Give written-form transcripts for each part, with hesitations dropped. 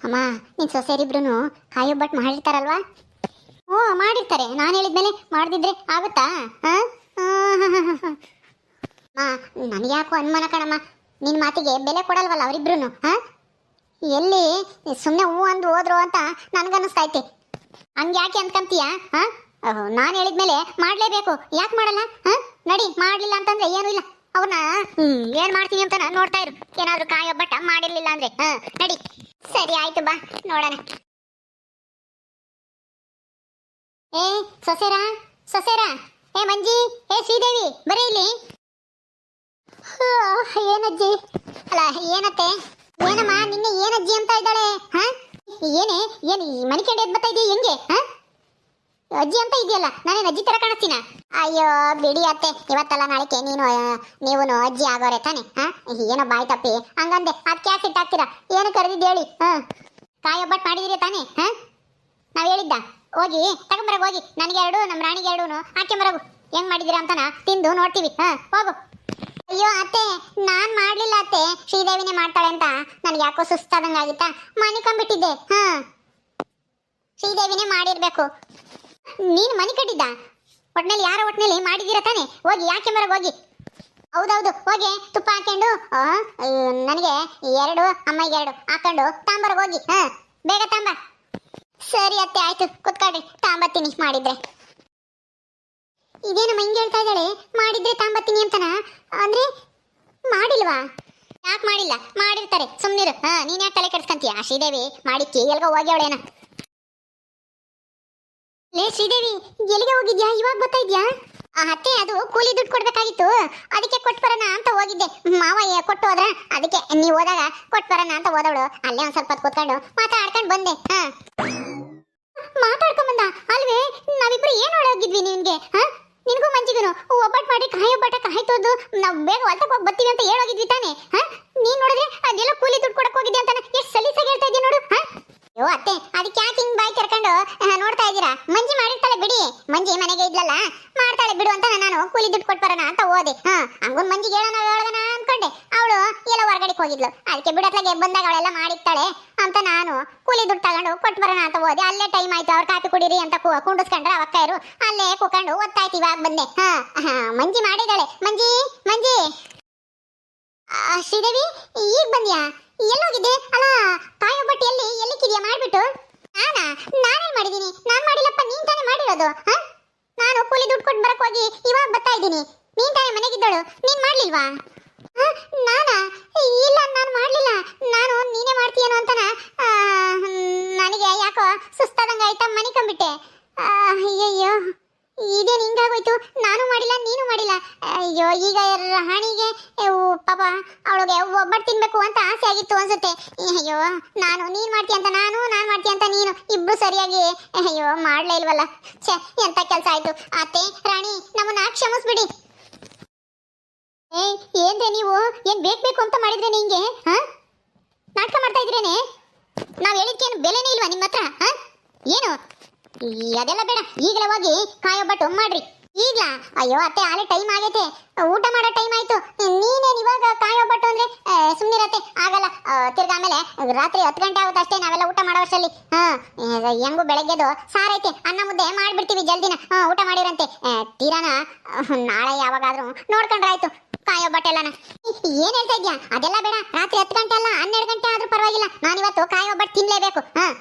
ಅಮ್ಮ ನಿನ್ ಸೊಸೆಯರಿಬ್ರು ಕಾಯೊಬ್ಬಟ್ಟು ಮಾಡಿರ್ತಾರಲ್ವಾ? ಹ್ಞೂ ಮಾಡಿರ್ತಾರೆ. ನಾನು ಹೇಳಿದ್ಮೇಲೆ ಮಾಡ್ದಿದ್ರೆ ಆಗುತ್ತಾ? ನನಗೆ ಯಾಕೋ ಅನುಮಾನ ಕಣಮ್ಮ, ನಿನ್ನ ಮಾತಿಗೆ ಬೆಲೆ ಕೊಡಲ್ವಲ್ಲ ಅವರಿಬ್ರು. ಎಲ್ಲಿ ಸುಮ್ಮನೆ ಹೂ ಅಂದು ಹೋದ್ರು ಅಂತ ನನಗನ್ನಿಸ್ತೈತೆ. ಹಂಗೆ ಯಾಕೆ ಅಂದ್ಕೊಂತೀಯ? ನಾನು ಹೇಳಿದ್ಮೇಲೆ ಮಾಡಲೇಬೇಕು, ಯಾಕೆ ಮಾಡಲ್ಲ? ನಡಿ, ಮಾಡಲಿಲ್ಲ ಅಂತಂದ್ರೆ ಏನೂ ಇಲ್ಲ. ಅವ್ರನ್ನ ಏನು ಮಾಡ್ತೀನಿ ಅಂತ ನೋಡ್ತಾ ಇರು. ಏನಾದರೂ ಕಾಯೊಬ್ಬಟ್ಟ ಮಾಡಿರ್ಲಿಲ್ಲ ಅಂದ್ರೆ ನಡಿ. ಸರಿ ಆಯ್ತು, ಬಾ ನೋಡೋಣ. ಏ ಸೊಸೆರಾ, ಸೊಸೆರಾ, ಏ ಮಂಜಿ, ಏ ಶ್ರೀದೇವಿ, ಬರೀ ಇಲ್ಲಿ. ಏನಜ್ಜಿ? ಅಲ್ಲ ಏನತ್ತೆ? ಏನಮ್ಮ ನಿನ್ನೆ ಏನಜ್ಜಿ ಅಂತ ಇದ್ದಾಳೆ? ಏನೇ ಏನು ಈ ಮನೆ ಕೆಂಡ ಎದ್ದು ಬರ್ತಾ ಇದೀಯ? ಹೆಂಗೆ ಅಜ್ಜಿ ಅಂತ ಇದೆಯಲ್ಲ, ನಾನೇನು ಅಜ್ಜಿ ತರ ಕಾಣಿಸ್ತೀನ? ಅಯ್ಯೋ ಬಿಡಿ ಅತ್ತೆ, ಇವತ್ತಲ್ಲ ನಾಳೆಗೆ ನೀವು ಅಜ್ಜಿ ಆಗೋರೆ ತಾನೆ? ಏನೋ ಬಾಯ್ ತಪ್ಪಿ ಹಂಗಂದೆ, ಅದಕ್ಕೆ ಯಾಕೆ ಸಿಟ್ಟಾಗ್ತೀರಾ? ಏನು ಕರೆದಿದ್ದು ಹೇಳಿ. ಕಾಯೊಬ್ಬಟ್ಟು ಮಾಡಿದಿರಿ ತಾನೆ? ನಾವು ಹೇಳಿದ್ದ ಹೋಗಿ ತಗೊಂಬರಗ, ಹೋಗಿ ನನಗೆ ಎರಡು, ನಮ್ಮ ರಾಣಿಗೆ ಎರಡು ಹಾಕ್ಯಂಬರಗು. ಹೆಂಗ್ ಮಾಡಿದಿರಾ ಅಂತನ ತಿಂದು ನೋಡ್ತೀವಿ. ಹೋಗು. ಅಯ್ಯೋ ಅತ್ತೆ, ನಾನ್ ಮಾಡ್ಲಿಲ್ಲ ಅತ್ತೆ, ಶ್ರೀದೇವಿನೇ ಮಾಡ್ತಾಳೆ ಅಂತ ನನಗೆ ಯಾಕೋ ಸುಸ್ತಾದಂಗಾಗಿತ್ತಾ, ಮನಿಕೊಂಡ್ಬಿಟ್ಟಿದ್ದೆ. ಶ್ರೀದೇವಿನೇ ಮಾಡಿರ್ಬೇಕು. ನೀನು ಮನೆ ಕಟ್ಟಿದ್ದ? ಒಟ್ನಲ್ಲಿ ಯಾರೋ ಒಟ್ನಲ್ಲಿ ಮಾಡಿದ್ದೀರ ತಾನೆ? ಹೋಗಿ ಯಾಕೆ ಮರಗೆ ಹೋಗಿ. ಹೌದೌದು, ಹೋಗಿ ತುಪ್ಪ ಹಾಕೊಂಡು ನನಗೆ ಎರಡು, ಅಮ್ಮಗೆ ಎರಡು ಹಾಕೊಂಡು ತಾಂಬರ್ಗೆ ಹೋಗಿ. ಬೇಗ ತಾಂಬ. ಸರಿ ಅತ್ತೆ, ಆಯ್ತು, ಕುತ್ಕೊಳ್ರಿ, ತಾಂಬತ್ತೀನಿ ಮಾಡಿದ್ರೆ. ಇದೇನಮ್ಮ ಹಿಂಗೆ ಹೇಳ್ತಾ ಇದ್ದಾಳೆ? ಮಾಡಿದ್ರೆ ತಾಂಬತ್ತೀನಿ ಅಂತನ? ಅಂದ್ರೆ ಮಾಡಿಲ್ವಾ? ಯಾಕೆ ಮಾಡಿಲ್ಲ? ಮಾಡಿರ್ತಾರೆ, ಸುಮ್ಮನಿರು. ನೀನ್ ಯಾಕೆ ತಲೆ ಕೆಡ್ಸ್ಕೊಂತೀಯ? ಶ್ರೀದೇವಿ ಮಾಡಿಕ್ಕಿ ಎಲ್ಗೋ ಹೋಗ್ಯವಳೇನ? ಲೇ ಶ್ರೀದೇವಿ, ಎಲ್ಲಿಗೆ ಹೋಗಿದ್ಯಾ? ಇವಾಗ ಬರ್ತಾ ಇದ್ಯಾ? ಅತ್ತೆ, ಅದು ಕೂಲಿ ದುಡ್ಡು ಕೊಡ್ಬೇಕಾಗಿತ್ತು, ಅದಕ್ಕೆ ಕೊಟ್ಟು ಬರೋಣ ಅಂತ ಹೋಗಿದ್ದೆ. ಮಾವ ಕೊಟ್ಟು ಹೋದ್ರ, ಅದಕ್ಕೆ ನೀವು ಹೋದಾಗ ಕೊಟ್ಟು ಬರೋಣ ಅಂತ ಹೋದವಳು. ಅಲ್ಲೇ ಒಂದ್ ಸ್ವಲ್ಪ ಹೊತ್ತು ಕೂತ್ಕೊಂಡು ಮಾತಾಡ್ಕೊಂಡು ಬಂದೆ. ಮಾತಾಡ್ಕೊಂಡ್ ಬಂದ ಅಲ್ವೇ? ನಾವಿಬ್ರು ಏನ್ ಹೋಗಿದ್ವಿ ನಿನ್ಗೆ? ನಿನ್ಗೂ ಮಂಜಿಗೂ ಒಬ್ಬಟ್ಟು ಮಾಡಿ ಕಾಯೊಬ್ಬಟ್ಟ ಕಾಯ್ತೋದು, ನಾವು ಬೇಗ ಹೊಲ್ತಕ್ಕೆ ಹೋಗಿ ಬರ್ತೀವಿ ಅಂತ ಹೇಳೋಗಿದ್ವಿ ತಾನೆ? ನೀನ್ ನೋಡಿದ್ರೆ ಅದೆಲ್ಲ ಕೂಲಿ ದುಡ್ಡು ಕೊಡಕ್ ಹೋಗಿದ್ದೆ ಅಂತ ಎಷ್ಟು ಸಲೀಸಾಗಿ ಹೇಳ್ತಾ ಇದೀಯ ನೋಡು. ಅಯ್ಯೋ ಅತ್ತೆ, ಅದಕ್ಕೆ ಯಾಕೆ ಹಿಂಗ್ ಬಾಯಿ ತೆರ್ಕೊಂಡು ನೋಡ್ತಾ ಇದ್ದೀರಾ? ಮಂಜಿ ಮಾಡಿರ್ತಾಳೆ ಬಿಡಿ, ಮಂಜಿ ಮನೆಗೆ ಇದ್ಲಲ್ಲ, ಮಾಡ್ತಾಳೆ ಬಿಡು ಅಂತ ನಾನು ಕೂಲಿ ದುಡ್ಡು ಕೊಟ್ಟು ಬರೋಣ ಅಂತ ಹೋದೆ. ಹಂಗೊಂದು ಮಂಜಿಗೆ ಹೇಳೋಣ ಅನ್ಕೊಂಡೆ, ಅವಳು ಎಲ್ಲ ಹೊರಗಡೆ ಹೋಗಿದ್ಲು. ಅದಕ್ಕೆ ಬಿಡತ್ಲಾಗೆ ಬಂದಾಗ ಅವಳೆಲ್ಲ ಮಾಡಿರ್ತಾಳೆ ಅಂತ ನಾನು ಕೂಲಿ ದುಡ್ಡು ತಗೊಂಡು ಕೊಟ್ಟು ಬರೋಣ ಅಂತ ಹೋದೆ. ಅಲ್ಲೇ ಟೈಮ್ ಆಯ್ತು, ಅವ್ರು ಕಾಪಿ ಕುಡೀರಿ ಅಂತ ಕುಂಡಿಸ್ಕೊಂಡ್ರೆ ಅವಕ್ಕರು ಅಲ್ಲೇ ಕೂಕೊಂಡು ಓದ್ತಾಯ್ತು. ಇವಾಗ ಬಂದೆ. ಮಂಜಿ ಮಾಡಿದಾಳೆ. ಮಂಜಿ, ಮಂಜಿ. ಶ್ರೀದೇವಿ, ಈಗ ಬಂದ್ಯಾ? ಎಲ್ಲೋಗಿದ್ದೆ? ಅಲ್ಲ, ಕಾಯೊಬ್ಬಟ್ಟು ಎಲ್ಲಿಕ್ಕಿದ್ಯಾ ಮಾಡ್ಬಿಟ್ಟು? ನಾನೇನ್ ಮಾಡಿದೀನಿ? ನಾನ್ ಮಾಡಿಲ್ಲಪ್ಪ, ನೀನ್ ತಾನೇ ಮಾಡಿರೋದು. ನಾನು ಕೂಲಿ ದುಡ್ಡು ಕೊಟ್ಟು ಬರಕ್ ಹೋಗಿ ಇವಾಗ ಬರ್ತಾ ಇದ್ದೀನಿ. ನೀನ್ ತಾನೇ ಮನೆಗಿದ್ದಳು, ನೀನ್ ಮಾಡ್ಲಿಲ್ವಾ? ನಾನಾ? ಇಲ್ಲ, ನಾನು ಮಾಡ್ಲಿಲ್ಲ. ನಾನು ನೀನೇ ಮಾಡ್ತೀಯೇನೋ ಅಂತನ ನನಗೆ ಯಾಕೋ ಸುಸ್ತಾದಂಗ ಆಯ್ತಾ, ಮನಿಕೊಂಡ್ಬಿಟ್ಟೆ. ಅಯ್ಯಯ್ಯೋ, ಇದೇನು ಹಿಂಗಾಗೋಯ್ತು? ನಾನು ಮಾಡಿಲ್ಲ, ನೀನು ಮಾಡಿಲ್ಲ. ಅಯ್ಯೋ, ಈಗ ರಾಣಿಗೆ ಪಾಪ ಅವಳಿಗೆ ಒಬ್ಬಟ್ಟು ತಿನ್ಬೇಕು ಅಂತ ಆಸೆ ಆಗಿತ್ತು ಅನ್ಸುತ್ತೆ. ಅಯ್ಯೋ, ನೀನ್ ಮಾಡ್ತೀಯ ಅಂತ ನಾನು ಮಾಡ್ತೀಯ ಅಂತ ನೀನು, ಇಬ್ರು ಸರಿಯಾಗಿ ಅಯ್ಯೋ ಮಾಡ್ಲೇ ಇಲ್ವಲ್ಲ. ಛೆ, ಎಂತ ಕೆಲಸ ಆಯ್ತು. ಅತ್ತೆ, ರಾಣಿ, ನಮ್ಮನ್ನ ಕ್ಷಮಿಸ್ಬಿಡಿ. ಏನ್ರೆ ನೀವು? ಏನ್ ಬೇಕು ಅಂತ ಮಾಡಿದ್ರೆ ನಿಂಗೆ? ನಾಟಕ ಮಾಡ್ತಾ ಇದ್ರೇನೆ? ನಾವ್ ಹೇಳಿದ್ಕೇನು ಬೆಲೆನೇ ಇಲ್ವಾ ನಿಮ್ಮ ಹತ್ರ? ಏನು ಅದೆಲ್ಲ ಬೇಡ, ಈಗಲೇ ಹೋಗಿ ಕಾಯೊಬ್ಬಟ್ಟು ಮಾಡ್ರಿ ಈಗ್ಲಾ? ಅಯ್ಯೋ ಅತ್ತೆ, ಆಲೆ ಟೈಮ್ ಆಗೈತೆ, ಊಟ ಮಾಡೋ ಟೈಮ್ ಆಯ್ತು. ನೀನೇನ್ ಇವಾಗ ಕಾಯೊಬ್ಬಟ್ಟು ಅಂದ್ರೆ ಸುಮ್ಮನಿರತ್ತೆ, ಆಗಲ್ಲ. ತಿರ್ಗಾ ಆಮೇಲೆ ರಾತ್ರಿ 10 ಗಂಟೆ ಆಗುತ್ತೆ ಅಷ್ಟೇ, ನಾವೆಲ್ಲ ಊಟ ಮಾಡೋ ವರ್ಷಲ್ಲಿ. ಹೆಂಗು ಬೆಳಗ್ಗೆದು ಸಾರೈತೆ, ಅನ್ನ ಮುದ್ದೆ ಮಾಡ್ಬಿಡ್ತೀವಿ ಜಲ್ದಿನ. ಊಟ ಮಾಡಿರಂತೆ. ತೀರಾನ ನಾಳೆ ಯಾವಾಗಾದ್ರೂ ನೋಡ್ಕೊಂಡ್ರಾಯ್ತು ಕಾಯೊಬ್ಬಟ್ಟೆಲ್ಲನ. ಏನ್ ಹೇಳ್ತಾ ಇದ್ಯಾ? ಅದೆಲ್ಲ ಬೇಡ, ರಾತ್ರಿ 10 ಗಂಟೆ ಅಲ್ಲ, 12 ಗಂಟೆ ಆದ್ರೂ ಪರವಾಗಿಲ್ಲ, ನಾನಿವತ್ತು ಕಾಯೊಬ್ಬಟ್ಟು ತಿನ್ಲೇಬೇಕು.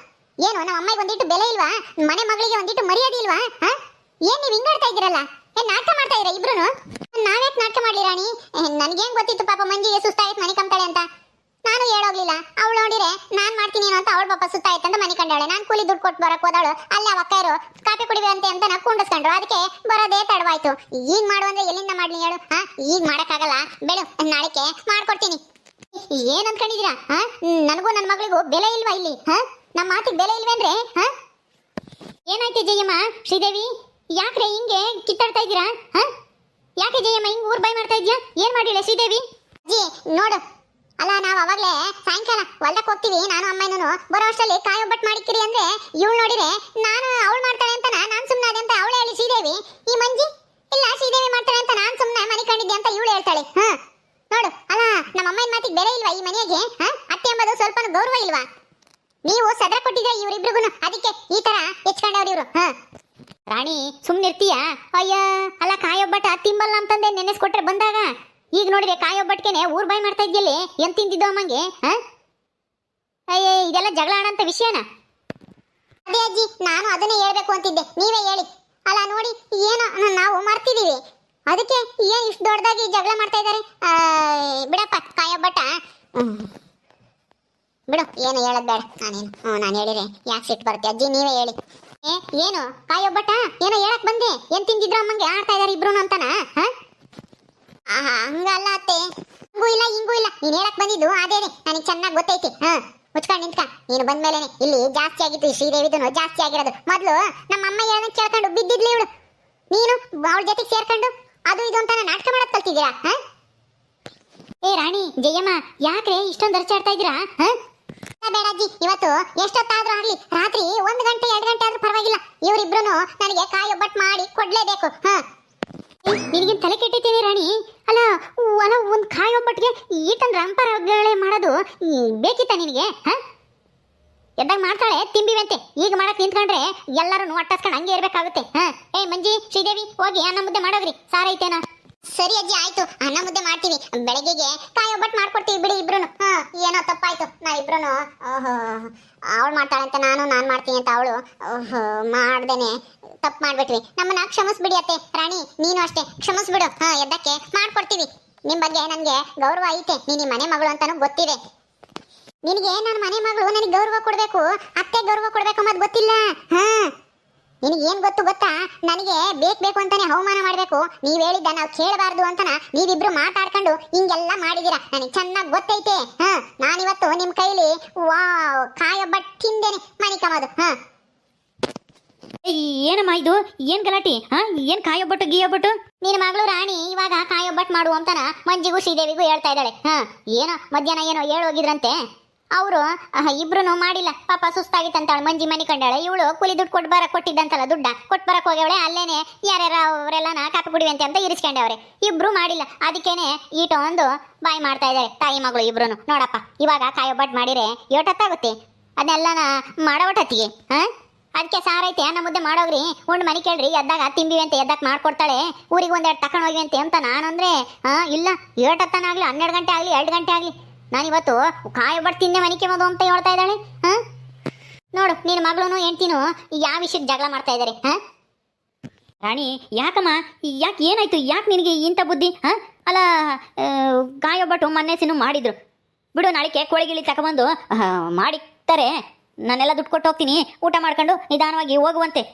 ಏನು ನಮ್ಮ ಅಮ್ಮಗೆ ಒಂದಿಟ್ಟು ಬೆಲೆ ಇಲ್ವಾ? ಮನೆ ಮಗಳಿಗೆ ಒಂದಿಟ್ಟು ಮರ್ಯಾದೆ ಇಲ್ವಾ? ಏನ್ ನೀವು ಹಿಂಗಾಡ್ತಾ ಇದ್ದೀರಲ್ಲ? ಏನ್ ನಾಟಕ ಮಾಡ್ತಾ ಇದ್ದೀರಾ ಇಬ್ರು? ನಾವ್ಯಾಕೆ ನಾಟಕ ಮಾಡ್ಲಿ ರಾಣಿ? ನನ್ಗೇನ್ ಗೊತ್ತಿತ್ತು ಪಾಪ ಮಂಜಿಗೆ ಸುಸ್ತಾಯ್ತು ಮನೆ ಕಂತಾಳೆ ಅಂತ. ನಾನು ಹೇಳೋಗ್ಲಿಲ್ಲ. ಅವಳು ನೋಡಿರೆ ನಾನ್ ಮಾಡ್ತೀನಿ ಅಂತ ಅವಳು ಪಾಪ ಸುಸ್ತಾಯ್ತು ಅಂತ ಮನೆ ಕಂಡಾಳೆ. ನಾನು ಕೂಲಿ ದುಡ್ಡು ಕೊಟ್ಟು ಬರಕ್ ಹೋದವಳು ಅಲ್ಲೇ ಅವಕ್ಕರು ಕಾಪಿ ಕುಡಿವಂತೆ ಅಂತ ನಾ ಕುಂಡಿಸ್ಕೊಂಡ್ರು. ಅದಕ್ಕೆ ಬರೋದೇ ತಡವಾಯ್ತು. ಈಗ ಮಾಡು ಅಂದ್ರೆ ಎಲ್ಲಿಂದ ಮಾಡ್ಲಿ ಹೇಳು? ಈಗ ಮಾಡಕ್ಕಾಗಲ್ಲ, ಬೆಳು, ನಾಳೆಗೆ ಮಾಡ್ಕೊಡ್ತೀನಿ. ಏನ್ ಅನ್ಕೊಂಡಿದೀರಾ? ನನಗೂ ನನ್ನ ಮಗಳಿಗೂ ಬೆಲೆ ಇಲ್ವಾ ಇಲ್ಲಿ? ನಮ್ಮ ಮಾತಿಗೆ ಬೆಲೆ ಇಲ್ವೇನ್ರೆ? ಏನಾಯ್ತು ಜಯಮ್ಮ? ಶ್ರೀದೇವಿ, ಯಾಕ್ರೆ ಹಿಂಗೆ ಕಿತ್ತಾಡ್ತಾ ಇದ್ದೀರಾ? ಯಾಕೆ ಜಯಮ್ಮ ಹಿಂಗ್ ಊರ್ ಬೈ ಮಾಡ್ತಾ ಇದ್ಯಾ? ಏನ್ ಮಾಡಿಲ್ಲ ಶ್ರೀದೇವಿ? ಅಜ್ಜಿ ನೋಡು, ಅಲ್ಲ ನಾವು ಅವಾಗ್ಲೇ ಸಾಯಂಕಾಲ ಹೊಲ್ದಕ್ಕೆ ಹೋಗ್ತೀವಿ, ನಾನು ಅಮ್ಮನೂ ಬರೋ ಅಷ್ಟರಲ್ಲಿ ಕಾಯೊಬ್ಬಟ್ಟು ಮಾಡಿಕ್ಕಿರಿ ಅಂದ್ರೆ ಇವಳು ನೋಡಿರೆ ನಾನು ಅವಳು ಮಾಡ್ತಾಳೆ ಅಂತ ನಾನು ಸುಮ್ಮನೆ ಅಂತ ಅವಳೇ ಹೇಳಿ ಶ್ರೀದೇವಿ. ಈ ಮಂಜಿ ಇಲ್ಲ, ಶ್ರೀದೇವಿ ಮಾಡ್ತಾಳೆ ಅಂತ ನಾನು ಸುಮ್ಮನೆ ಮನೆ ಕಂಡಿದ್ದೆ ಅಂತ ಇವಳು ಹೇಳ್ತಾಳೆ. ನೋಡು, ಅಲ್ಲ ನಮ್ಮ ಅಮ್ಮನ ಮಾತಿಗೆ ಬೆಲೆ ಇಲ್ವಾ ಈ ಮನೆಗೆ? ಅತ್ತೆ ಎಂಬುದು ಸ್ವಲ್ಪ ಗೌರವ ಇಲ್ವಾ? ನೀವು ಸದಾ ಕೊಟ್ಟಿದ್ರೆ ಇವ್ರಿಬ್ರಿಗೂ ಅದಕ್ಕೆ ಈ ತರ ಹೆಚ್ಕೊಂಡವ್ರು ಇವ್ರು. ರಾಣಿ ಸುಮ್ನಿರ್ತೀಯ? ಅಯ್ಯ ಅಲ್ಲ ಕಾಯೊಬ್ಬಟ ತಿಂಬಲ್ಲ ಅಂತಂದೆ ನೆನೆಸ್ಕೊಟ್ರೆ ಬಂದಾಗ, ಈಗ ನೋಡಿದ್ರೆ ಕಾಯೊಬ್ಬಟ್ಗೆನೆ ಊರ್ ಬಾಯ್ ಮಾಡ್ತಾ ಇದ್ಯಲ್ಲಿ ಏನ್ ತಿಂದಿದ್ದೋ ಅಮ್ಮಂಗೆ. ಅಯ್ಯ ಇದೆಲ್ಲ ಜಗಳ ಆಡಂತ ವಿಷಯನಾ? ಅದೇ ಅಜ್ಜಿ, ನಾನು ಅದನ್ನೇ ಹೇಳ್ಬೇಕು ಅಂತಿದ್ದೆ, ನೀವೇ ಹೇಳಿ. ಅಲ್ಲ ನೋಡಿ ಏನೋ ನಾವು ಮರ್ತಿದೀವಿ, ಅದಕ್ಕೆ ಏನ್ ಇಷ್ಟು ದೊಡ್ಡದಾಗಿ ಜಗಳ ಮಾಡ್ತಾ ಇದ್ದಾರೆ. ಬಿಡಪ್ಪ ಕಾಯೊಬ್ಬಟ, ಬಿಡು, ಏನು ಹೇಳದ್ ಬೇಡ. ನಾನು ಹೇಳಿದ್ರೆ ಯಾಕೆ ಸಿಟ್ಟು ಬರುತ್ತೆ ಅಜ್ಜಿ, ನೀವೇ ಹೇಳಿ. ಏನು ಕಾಯೊಬ್ಬಟ ಏನೋ ಹೇಳಕ್ ಬಂದೆ, ಏನ್ ತಿಂದಿದ್ರು ಅಮ್ಮಂಗೆ ಆಡ್ತಾ ಇದಾರೆ ಇಬ್ರು ಅಂತಾನ? ಹಂಗಲ್ಲ ಅತ್ತೆ, ಹಂಗೂ ಇಲ್ಲ ಹಿಂಗೂ ಇಲ್ಲ, ನೀನ್ ಹೇಳಕ್ ಬಂದಿದ್ದು ಅದೇನೆ, ನನಗೆ ಚೆನ್ನಾಗಿ ಗೊತ್ತೈತಿ. ಮುಚ್ಕೊಂಡು ನಿಂತ್ಕ, ನೀನು ಬಂದ್ಮೇಲೆ ಇಲ್ಲಿ ಜಾಸ್ತಿ ಆಗಿತ್ತು, ಶ್ರೀದೇವಿದನು ಜಾಸ್ತಿ ಆಗಿರೋದು. ಮೊದ್ಲು ನಮ್ಮ ಅಮ್ಮ ಹೇಳೋದನ್ನ ಕೇಳ್ಕೊಂಡು ಬಿದ್ದಿದ್ಲಿ ಇವಳು, ನೀನು ಅವಳ ಜೊತೆಗೆ ಸೇರ್ಕೊಂಡು ಅದು ಇದು ಅಂತ ನಾಟಕ ಮಾಡಕ್ ಕಲ್ತಿದ್ದೀರಾ? ಏ ರಾಣಿ ಜಯಮ್ಮ, ಯಾಕ್ರೆ ಇಷ್ಟೊಂದು ಅರ್ಚಾಡ್ತಾ ಇದ್ದೀರಾ? ಬೇಡ ಅಜ್ಜಿ, ಇವತ್ತು ಎಷ್ಟೊತ್ತಾದ್ರೂ ಆಗ್ಲಿ, ರಾತ್ರಿ 1 ಗಂಟೆ 2 ಗಂಟೆ ಆದ್ರೂ ಪರವಾಗಿಲ್ಲ, ಇವರಿಬ್ರು ನನಗೆ ಕಾಯೊಬ್ಬಟ್ಟು ಮಾಡಿ ಕೊಡ್ಲೇಬೇಕು. ನಿನಗೆ ತಲೆ ಕೆಟ್ಟಿದ್ದೀನಿ ರಾಣಿ. ಅಲ್ಲ ಅಲ್ಲ, ಒಂದು ಕಾಯೊಬ್ಬಟ್ಟಿಗೆ ಈಟನ್ ರಂಪರಗಳೇ ಮಾಡೋದು ಬೇಕಿತ್ತ ನಿನಗೆ? ಎದ್ದಾಗ ಮಾಡ್ತಾಳೆ ತಿಂಬಿವಂತೆ, ಈಗ ಮಾಡಕ್ ನಿಂತ್ಕೊಂಡ್ರೆ ಎಲ್ಲರೂ ಅಟ್ಟಾಸ್ಕೊಂಡು ಹಂಗೆ ಇರ್ಬೇಕಾಗುತ್ತೆ. ಏ ಮಂಜಿ, ಶ್ರೀದೇವಿ, ಹೋಗಿ ಅನ್ನ ಮುದ್ದೆ ಮಾಡೋದ್ರಿ, ಸಾರೈತೇನಾ? ಸರಿ ಅಜ್ಜಿ, ಆಯ್ತು, ಅನ್ನ ಮುದ್ದೆ ಮಾಡ್ತೀವಿ, ಬೆಳಗ್ಗೆಗೆ ಕಾಯೊಬ್ಬಟ್ಟು ಮಾಡ್ಕೊಡ್ತೀವಿ ಬಿಡಿ ಇಬ್ರು. ಏನೋ ತಪ್ಪಾಯ್ತು, ನಾವಿಬ್ರು ಅವಳು ಮಾಡ್ತಾಳೆ ಅಂತ ನಾನು ಮಾಡ್ತೀನಿ ಅಂತ ಅವಳು ಮಾಡ್ದೇನೆ ತಪ್ಪು ಮಾಡ್ಬಿಟ್ವಿ, ನಮ್ಮನ್ನ ಕ್ಷಮಿಸ್ಬಿಡಿ ಅತ್ತೆ. ರಾಣಿ ನೀನು ಅಷ್ಟೇ ಕ್ಷಮಿಸ್ಬಿಡು. ಎದ್ದಕ್ಕೆ ಮಾಡ್ಕೊಡ್ತೀವಿ, ನಿಮ್ ಬಗ್ಗೆ ನನ್ಗೆ ಗೌರವ ಐತೆ, ನೀನು ಮನೆ ಮಗಳು ಅಂತಾನು ಗೊತ್ತಿದೆ. ನಿನಗೆ ನನ್ನ ಮನೆ ಮಗಳು, ನನಗೆ ಗೌರವ ಕೊಡ್ಬೇಕು, ಅತ್ತೆ ಗೌರವ ಕೊಡ್ಬೇಕು ಅನ್ನೋದು ಗೊತ್ತಿಲ್ಲ. ನಿನಗೆ ಏನ್ ಗೊತ್ತಾ, ನನಗೆ ಬೇಕು ಅಂತಾನೆ ಅವಮಾನ ಮಾಡ್ಬೇಕು, ನೀವ್ ಹೇಳಿದ್ದ ನಾವು ಕೇಳಬಾರ್ದು ಅಂತನ ನೀವಿಬ್ರು ಮಾತಾಡ್ಕೊಂಡು ಹಿಂಗೆಲ್ಲ ಮಾಡಿದೀರಾ, ನನಗೆ ಚೆನ್ನಾಗಿ ಗೊತ್ತೈತೆ. ನಾನಿವತ್ತು ನಿಮ್ ಕೈಲಿ ಕಾಯೊಬ್ಬಟ್ಟು ತಿಂದೇನೆ ಮನಿ ಕಮೋದು. ಏನಮ್ಮ ಇದು, ಏನ್ ಗಲಾಟಿ? ಏನ್ ಕಾಯೊಬ್ಬಟ್ಟು ಗೀಯೊಬ್ಬಟ್ಟು? ನಿನ್ನ ಮಗಳು ರಾಣಿ ಇವಾಗ ಕಾಯೊಬ್ಬಟ್ಟು ಮಾಡು ಅಂತನ ಮಂಜಿಗೂ ಶ್ರೀದೇವಿಗೂ ಹೇಳ್ತಾ ಇದ್ದಾಳೆ. ಏನೋ ಮಧ್ಯಾಹ್ನ ಏನೋ ಹೇಳೋಗಿದ್ರಂತೆ ಅವರು, ಇಬ್ರು ಮಾಡಿಲ್ಲ, ಪಾಪ ಸುಸ್ತಾಗಿತ್ತಂತಾಳೆ. ಮಂಜಿ ಮನಿ ಕಂಡಾಳೆ, ಇವಳು ಕೂಲಿ ದುಡ್ಡು ಕೊಟ್ಟಿದ್ದಂತಲ್ಲ, ದುಡ್ಡ ಕೊಟ್ಟು ಬರಕ್ ಹೋಗ್ಯವಳೆ, ಅಲ್ಲೇನೆ ಯಾರ್ಯಾರ ಅವರೆಲ್ಲನ ಕಾಪಿ ಕುಡಿವಂತೆ ಅಂತ ಇರಿಸ್ಕೊಂಡವ್ರೆ. ಇಬ್ರು ಮಾಡಿಲ್ಲ, ಅದಕ್ಕೇನೆ ಈಟ ಒಂದು ಬಾಯಿ ಮಾಡ್ತಾ ಇದ್ದಾರೆ ತಾಯಿ ಮಗಳು ಇಬ್ರು. ನೋಡಪ್ಪ ಇವಾಗ ಕಾಯೊಬ್ಬಟ್ಟು ಮಾಡಿರೆ ಏಟತ್ತಾಗುತ್ತೆ, ಅದನ್ನೆಲ್ಲನ ಮಾಡೋಟತ್ತಿಗೆ. ಅದಕ್ಕೆ ಸಾರೈತೆ ಅನ್ನ ಮುದ್ದೆ ಮಾಡೋಗ್ರಿ, ಉಂಡು ಮನೆ ಕೇಳ್ರಿ, ಎದ್ದಾಗ ತಿಂಬಿವಿ ಅಂತ ಎದ್ದಕ್ಕೆ ಮಾಡ್ಕೊಡ್ತಾಳೆ, ಊರಿಗೆ ಒಂದೆರಡು ತಕೊಂಡು ಹೋಗಿ ಅಂತ ನಾನಂದ್ರೆ ಇಲ್ಲ, ಏಟತ್ತನಾಗ್ಲಿ 12 ಗಂಟೆ ಆಗಲಿ 2 ಗಂಟೆ ಆಗಲಿ ನಾನಿವತ್ತು ಕಾಯೊಬ್ಬಟ್ಟು ತಿಂದೆ ಮನಿಕೆ ಮದು ಅಂತ ಹೇಳ್ತಾ ಇದ್ದಾಳೆ. ನೋಡು ನಿನ್ನ ಮಗಳು ಹೆಂಡ್ತಿನೂ ಯಾವ ವಿಷಯಕ್ಕೆ ಜಗಳ ಮಾಡ್ತಾ ಇದ್ದಾರೆ. ರಾಣಿ ಯಾಕಮ್ಮ, ಯಾಕೆ ಏನಾಯ್ತು, ಯಾಕೆ ನಿನಗೆ ಇಂಥ ಬುದ್ಧಿ? ಅಲ್ಲ ಕಾಯೊಬ್ಬಟ್ಟು ಮೊನ್ನೆಸಿನೂ ಮಾಡಿದ್ರು ಬಿಡು, ನಾಳಿಕೆ ಕೋಳಿಗಿಳಿ ತಗೊಬಂದು ಮಾಡಿರ್ತಾರೆ, ನಾನೆಲ್ಲ ದುಡ್ಡು ಕೊಟ್ಟು ಹೋಗ್ತೀನಿ, ಊಟ ಮಾಡ್ಕೊಂಡು ನಿಧಾನವಾಗಿ ಹೋಗುವಂತೆ.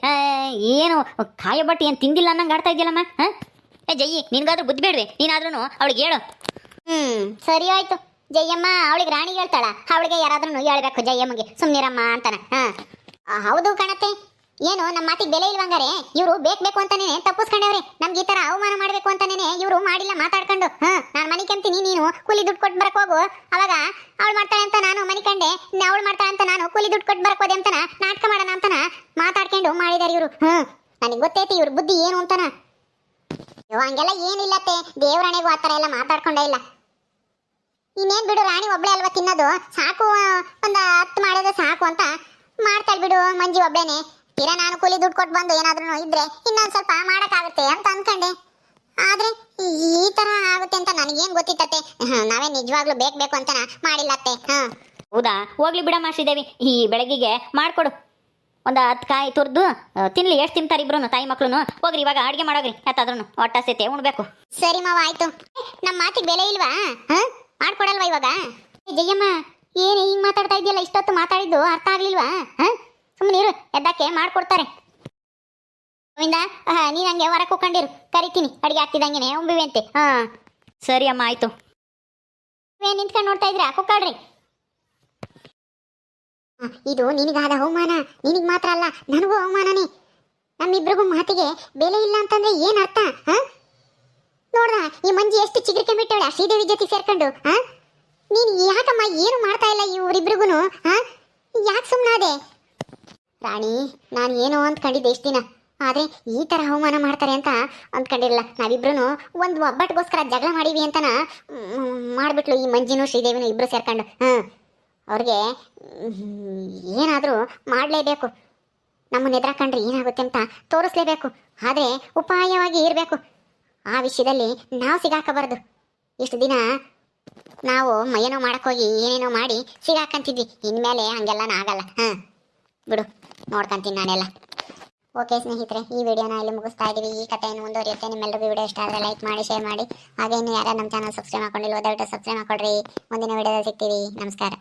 ಏನು ಕಾಯೊಬ್ಬಟ್ಟು ಏನು ತಿಂದಿಲ್ಲ ಅನ್ನಂಗೆ ಆಡ್ತಾ ಇದೆಯಲ್ಲಮ್ಮ? ಜಯ್ಯಿ, ನಿನ್ಗಾದ್ರೂ ಬುದ್ಧಿ ಬೇಡ್ವೆ, ನೀನಾದ್ರೂ ಅವಳಿಗೆ ಹೇಳು. ಸರಿ ಆಯ್ತು ಜಯಮ್ಮ, ಅವಳಿಗೆ ರಾಣಿ ಹೇಳ್ತಾಳ, ಅವಳಿಗೆ ಯಾರಾದ್ರೂ ಹೇಳ್ಬೇಕು ಜಯಮ್ಮಗೆ ಸುಮ್ನಿರಮ್ಮ ಅಂತಾನ. ಹೌದು ಕಣತ್ತೆ, ಏನು ನಮ್ಮ ಮಾತಿಗೆ ಬೆಲೆ ಇಲ್ವಂಗಾರೆ, ಇವರು ಬೇಕು ಅಂತಾನೆ ತಪ್ಪಿಸ್ಕೊಂಡವ್ರೆ, ನಮ್ಗೆ ಈ ತರ ಅವಮಾನ ಮಾಡ್ಬೇಕು ಅಂತಾನೆ ಇವರು ಮಾಡಿಲ್ಲ ಮಾತಾಡ್ಕೊಂಡು. ನಾನು ಮನೆ ಕೆಂತೀನಿ, ನೀನು ಕೂಲಿ ದುಡ್ಡು ಕೊಟ್ಟು ಬರಕ್ ಹೋಗು, ಅವಾಗ ಅವಳು ಮಾಡ್ತಾಳೆ ಅಂತ ನಾನು ಮನೆ ಕಂಡೆ, ಅವಳು ಮಾಡ್ತಾಳೆ ಅಂತ ನಾನು ಕೂಲಿ ದುಡ್ಡು ಕೊಟ್ಟು ಬರಕ್ ಹೋದೆ ಅಂತನ ನಾಟಕ ಮಾಡೋಣ ಅಂತನ ಮಾತಾಡ್ಕೊಂಡು ಮಾಡಿದಾರೆ ಇವರು. ನನಗೆ ಗೊತ್ತೈತಿ ಇವ್ರ ಬುದ್ಧಿ ಏನು ಅಂತನ. ಹಂಗೆಲ್ಲ ಏನಿಲ್ಲತ್ತೆ, ದೇವರಣೆಗೂ ಆ ಥರ ಎಲ್ಲ ಮಾತಾಡ್ಕೊಂಡೇ ಇಲ್ಲ. ಇನ್ನೇನ್ ಬಿಡು, ರಾಣಿ ಒಬ್ಳೆ ಅಲ್ವಾ ತಿನ್ನೋದು, ಸಾಕು ಒಂದು 10 ಮಾಡೋದು ಸಾಕು ಅಂತ ಮಾಡ್ತಾಳೆ ಬಿಡು ಮಂಜಿ ಒಬ್ಳೇನೆ. ತೀರಾ ನಾನು ಕೂಲಿ ದುಡ್ಡು ಕೊಟ್ಟು ಬಂದು ಏನಾದ್ರೂ ಇದ್ರೆ ಇನ್ನೊಂದು ಸ್ವಲ್ಪ ಮಾಡೋಕ್ಕಾಗುತ್ತೆ ಅಂತ ಅನ್ಕೊಂಡೆ, ಆದ್ರೆ ಈ ತರ ಆಗುತ್ತೆ ಅಂತ ನನಗೇನ್ ಗೊತ್ತಿತ್ತತ್ತೆ. ನಾವೇ ನಿಜವಾಗ್ಲೂ ಬೇಕು ಅಂತನ ಮಾಡಿಲ್ಲತ್ತೆ. ಹೌದಾ, ಹೋಗ್ಲಿ ಬಿಡಮ್ಮ ಶ್ರೀದೇವಿ, ಈ ಬೆಳಗ್ಗೆಗೆ ಮಾಡ್ಕೊಡು, ಒಂದು 10 ಕಾಯಿ ತುರ್ದು ತಿನ್ಲಿ, ಎಷ್ಟು ತಿಂತಾರೆ ಇಬ್ರು ತಾಯಿ ಮಕ್ಳು. ಹೋಗ್ರಿ ಇವಾಗ ಅಡುಗೆ ಮಾಡೋಗ್ರಿ, ಯಾತಾದ್ರೂ ಹೊಟ್ಟೆ ಉಣ್ಬೇಕು. ಸರಿ ಮಾವ ಆಯ್ತು, ನಮ್ಮ ಮಾತಿಗೆ ಬೆಲೆ ಇಲ್ವಾ? ಮಾಡ್ಕೊಡಲ್ವಾ ಇವಾಗ? ಜಯಮ್ಮ ಏನು ಹಿಂಗ್ ಮಾತಾಡ್ತಾ ಇದೆಯಲ್ಲ, ಇಷ್ಟೊತ್ತು ಮಾತಾಡಿದ್ದು ಅರ್ಥ ಆಗ್ಲಿಲ್ವಾ? ಸುಮ್ಮನೆ ಇರು, ಎದ್ದಕ್ಕೆ ಮಾಡ್ಕೊಡ್ತಾರೆ. ಗೋವಿಂದ, ನೀನ್ ಹಂಗೆ ಹೊರಗೆ ಕೂಕೊಂಡಿರು, ಕರಿತೀನಿ, ಅಡಿಗೆ ಆಗ್ತಿದಂಗೆನೆ ಉಂಬಿವೆ ಅಂತೆ. ಸರಿ ಅಮ್ಮ ಆಯ್ತು. ನಿಂತ್ಕೊಂಡು ನೋಡ್ತಾ ಇದ್ರೆ ಕುಕ್ಕಾಡ್ರಿ. ಇದು ನಿನಗಾದ ಅವಮಾನ, ನಿನಗ್ ಮಾತ್ರ ಅಲ್ಲ ನನಗೂ ಅವಮಾನನೇ. ನಮ್ಮಿಬ್ರಿಗೂ ಮಾತಿಗೆ ಬೆಲೆ ಇಲ್ಲ ಅಂತಂದ್ರೆ ಏನ್ ಅರ್ಥ? ನೋಡ್ದ ಈ ಮಂಜಿ ಎಷ್ಟು ಚಿಗುರಿಕೆ ಬಿಟ್ಟವಳ ಶ್ರೀದೇವಿ ಜೊತೆ ಸೇರ್ಕೊಂಡು. ನೀನ್ ಯಾಕಮ್ಮ ಏನು ಮಾಡ್ತಾ ಇಲ್ಲ ಇವ್ರಿಬ್ರಿಗೂ? ಯಾಕೆ ಸುಮ್ಮನಾದೆ? ರಾಣಿ, ನಾನು ಏನೋ ಅಂದ್ಕೊಂಡಿದ್ದೆ ಇಷ್ಟ ದಿನ, ಆದ್ರೆ ಈ ತರ ಅವಮಾನ ಮಾಡ್ತಾರೆ ಅಂತ ಅಂದ್ಕೊಂಡಿರಲ್ಲ. ನಾವಿಬ್ರು ಒಂದು ಒಬ್ಬಟ್ಟಿಗೋಸ್ಕರ ಜಗಳ ಮಾಡಿವಿ ಅಂತನ ಮಾಡ್ಬಿಟ್ಲು ಈ ಮಂಜಿನೂ ಶ್ರೀದೇವಿನೂ ಇಬ್ರು ಸೇರ್ಕೊಂಡು. ಅವ್ರಿಗೆ ಏನಾದರೂ ಮಾಡಲೇಬೇಕು. ನಮ್ಮನ್ನ ಎದುರಾಕೊಂಡ್ರೆ ಏನಾಗುತ್ತೆ ಅಂತ ತೋರಿಸ್ಲೇಬೇಕು. ಆದರೆ ಉಪಾಯವಾಗಿ ಇರಬೇಕು. ಆ ವಿಷಯದಲ್ಲಿ ನಾವು ಸಿಗಾಕಬಾರ್ದು. ಇಷ್ಟು ದಿನ ನಾವು ಏನೋ ಮಾಡೋಕ್ಕೋಗಿ ಏನೇನೋ ಮಾಡಿ ಸಿಗಾಕಂತಿದ್ವಿ. ಇನ್ಮೇಲೆ ಹಂಗೆಲ್ಲ ಆಗಲ್ಲ. ಬಿಡು, ನೋಡ್ಕೊಂತೀನಿ ನಾನೆಲ್ಲ. ಓಕೆ ಸ್ನೇಹಿತರೆ, ಈ ವಿಡಿಯೋನ ಇಲ್ಲಿ ಮುಗಿಸ್ತಾ ಇದ್ದೀವಿ. ಈ ಕಥೆಯನ್ನು ಮುಂದುವರಿಯುತ್ತೆ. ನಿಮ್ಮೆಲ್ಲರಿಗೂ ವಿಡಿಯೋ ಇಷ್ಟ ಆದರೆ ಲೈಕ್ ಮಾಡಿ, ಶೇರ್ ಮಾಡಿ. ಹಾಗೆ ಇನ್ನು ಯಾರು ನಮ್ಮ ಚಾನಲ್ ಸಬ್ಸ್ಕ್ರೈಬ್ ಮಾಡ್ಕೊಂಡಿಲ್ಲ ದಯವಿಟ್ಟು ಸಬ್ಸ್ಕ್ರೈಬ್ ಮಾಡ್ಕೊಡ್ರಿ. ಮುಂದಿನ ವಿಡಿಯೋದಲ್ಲಿ ಸಿಗ್ತೀವಿ. ನಮಸ್ಕಾರ.